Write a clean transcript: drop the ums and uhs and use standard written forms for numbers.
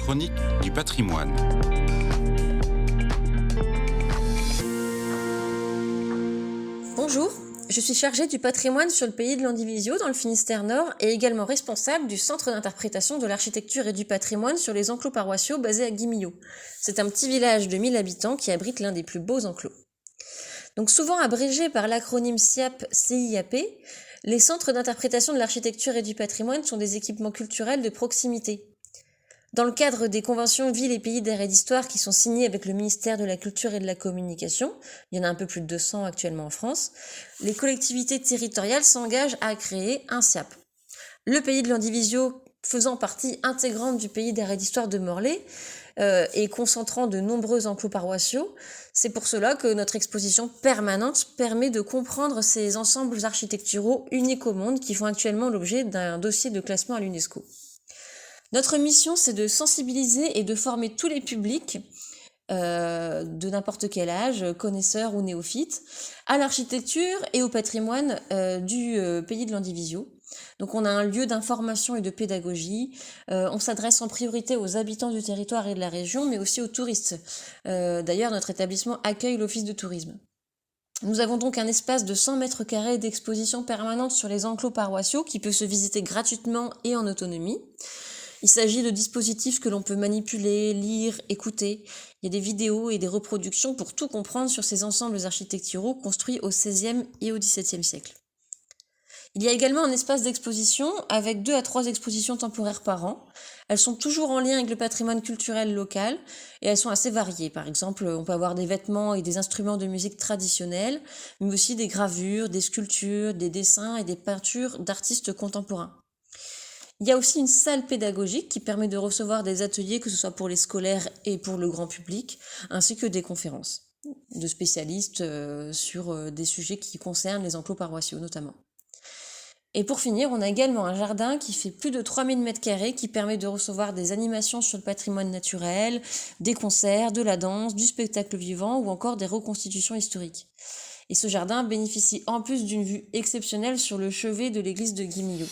Chronique du patrimoine. Bonjour, je suis chargée du patrimoine sur le pays de Landivisiau dans le Finistère Nord et également responsable du centre d'interprétation de l'architecture et du patrimoine sur les enclos paroissiaux basés à Guimillot. C'est un petit village de 1000 habitants qui abrite l'un des plus beaux enclos. Donc souvent abrégé par l'acronyme CIAP, les centres d'interprétation de l'architecture et du patrimoine sont des équipements culturels de proximité. Dans le cadre des conventions Villes et Pays d'Art et d'Histoire qui sont signées avec le ministère de la Culture et de la Communication, il y en a un peu plus de 200 actuellement en France, les collectivités territoriales s'engagent à créer un CIAP. Le pays de Landivisiau, faisant partie intégrante du Pays d'Art et d'Histoire de Morlaix et concentrant de nombreux enclos paroissiaux, c'est pour cela que notre exposition permanente permet de comprendre ces ensembles architecturaux uniques au monde qui font actuellement l'objet d'un dossier de classement à l'UNESCO. Notre mission, c'est de sensibiliser et de former tous les publics, de n'importe quel âge, connaisseurs ou néophytes, à l'architecture et au patrimoine du pays de Landivisiau. Donc on a un lieu d'information et de pédagogie, on s'adresse en priorité aux habitants du territoire et de la région, mais aussi aux touristes. D'ailleurs, notre établissement accueille l'office de tourisme. Nous avons donc un espace de 100 mètres carrés d'exposition permanente sur les enclos paroissiaux qui peut se visiter gratuitement et en autonomie. Il s'agit de dispositifs que l'on peut manipuler, lire, écouter. Il y a des vidéos et des reproductions pour tout comprendre sur ces ensembles architecturaux construits au XVIe et au XVIIe siècle. Il y a également un espace d'exposition avec 2 à 3 expositions temporaires par an. Elles sont toujours en lien avec le patrimoine culturel local et elles sont assez variées. Par exemple, on peut avoir des vêtements et des instruments de musique traditionnels, mais aussi des gravures, des sculptures, des dessins et des peintures d'artistes contemporains. Il y a aussi une salle pédagogique qui permet de recevoir des ateliers, que ce soit pour les scolaires et pour le grand public, ainsi que des conférences de spécialistes sur des sujets qui concernent les enclos paroissiaux notamment. Et pour finir, on a également un jardin qui fait plus de 3000 m² qui permet de recevoir des animations sur le patrimoine naturel, des concerts, de la danse, du spectacle vivant ou encore des reconstitutions historiques. Et ce jardin bénéficie en plus d'une vue exceptionnelle sur le chevet de l'église de Guimillot.